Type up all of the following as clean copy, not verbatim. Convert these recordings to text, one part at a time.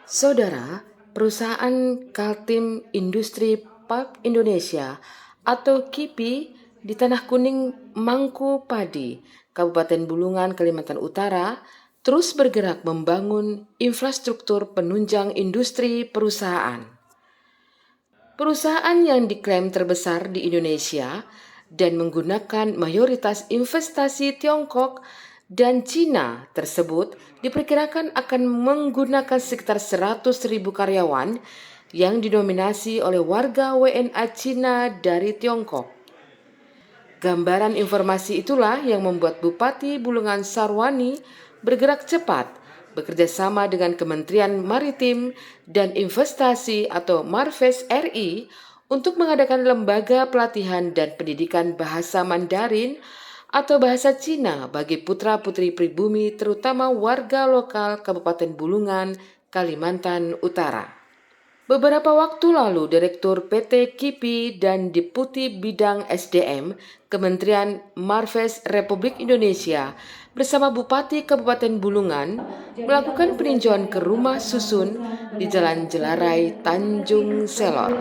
Saudara, perusahaan Kaltim Industri Park Indonesia atau KIPI di Tanah Kuning, Mangku Padi, Kabupaten Bulungan, Kalimantan Utara, terus bergerak membangun infrastruktur penunjang industri perusahaan. Perusahaan yang diklaim terbesar di Indonesia dan menggunakan mayoritas investasi Tiongkok dan Cina tersebut diperkirakan akan menggunakan sekitar 100.000 karyawan yang didominasi oleh warga WNA Cina dari Tiongkok. Gambaran informasi itulah yang membuat Bupati Bulungan Sarwani bergerak cepat bekerja sama dengan Kementerian Maritim dan Investasi atau Marves RI untuk mengadakan lembaga pelatihan dan pendidikan bahasa Mandarin atau bahasa Cina bagi putra-putri pribumi terutama warga lokal Kabupaten Bulungan, Kalimantan Utara. Beberapa waktu lalu, Direktur PT KIPI dan Deputi Bidang SDM Kementerian Marves Republik Indonesia bersama Bupati Kabupaten Bulungan melakukan peninjauan ke rumah susun di Jalan Jelarai, Tanjung Selor.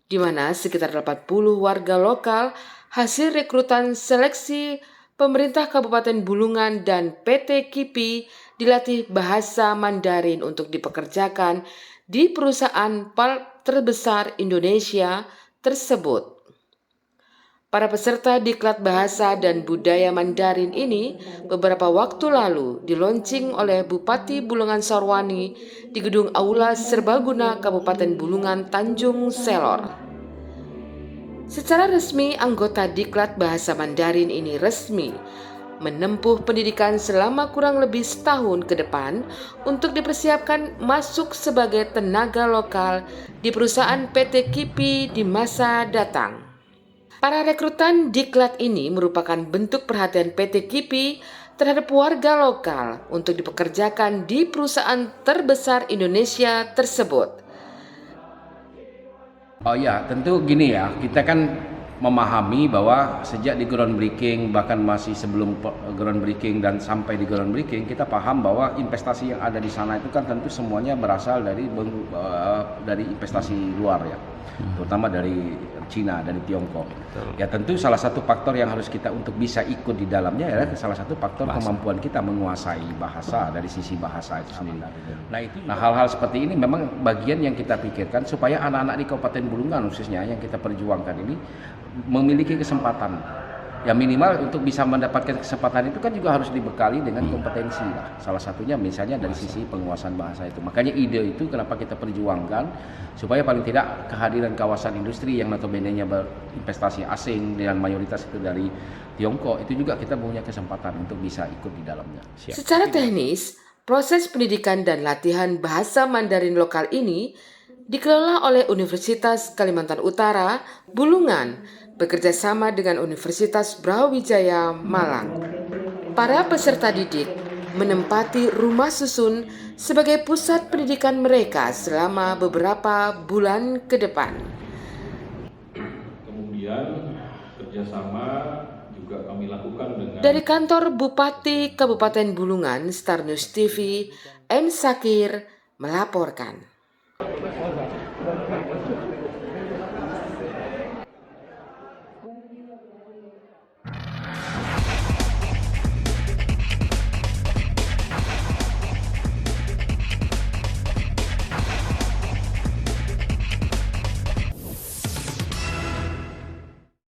Di mana sekitar 80 warga lokal hasil rekrutan seleksi pemerintah Kabupaten Bulungan dan PT KIPI dilatih bahasa Mandarin untuk dipekerjakan di perusahaan pulp terbesar Indonesia tersebut. Para peserta diklat bahasa dan budaya Mandarin ini beberapa waktu lalu dilaunching oleh Bupati Bulungan Sarwani di Gedung Aula Serbaguna Kabupaten Bulungan, Tanjung Selor. Secara resmi, anggota diklat bahasa Mandarin ini resmi menempuh pendidikan selama kurang lebih setahun ke depan untuk dipersiapkan masuk sebagai tenaga lokal di perusahaan PT KIPI di masa datang. Para rekrutan diklat ini merupakan bentuk perhatian PT KIPI terhadap warga lokal untuk dipekerjakan di perusahaan terbesar Indonesia tersebut. Oh ya, tentu gini ya, kita kan memahami bahwa sejak di groundbreaking, bahkan masih sebelum groundbreaking dan sampai di groundbreaking, kita paham bahwa investasi yang ada di sana itu kan tentu semuanya berasal dari investasi luar ya, terutama dari Cina, dari Tiongkok. Ya tentu salah satu faktor yang harus kita untuk bisa ikut di dalamnya adalah salah satu faktor kemampuan kita menguasai bahasa dari sisi bahasa itu sendiri. Nah hal-hal seperti ini memang bagian yang kita pikirkan supaya anak-anak di Kabupaten Bulungan khususnya yang kita perjuangkan ini memiliki kesempatan. Ya minimal untuk bisa mendapatkan kesempatan itu kan juga harus dibekali dengan kompetensi lah. Salah satunya misalnya dari sisi penguasaan bahasa itu. Makanya ide itu kenapa kita perjuangkan supaya paling tidak kehadiran kawasan industri yang notabene-nya berinvestasi asing dengan mayoritas itu dari Tiongkok itu juga kita punya kesempatan untuk bisa ikut di dalamnya. Secara teknis, proses pendidikan dan latihan bahasa Mandarin lokal ini dikelola oleh Universitas Kalimantan Utara, Bulungan, bekerja sama dengan Universitas Brawijaya Malang. Para peserta didik menempati rumah susun sebagai pusat pendidikan mereka selama beberapa bulan ke depan. Kemudian kerjasama juga kami lakukan dengan Dari kantor Bupati Kabupaten Bulungan, Star News TV, M. Sakir melaporkan.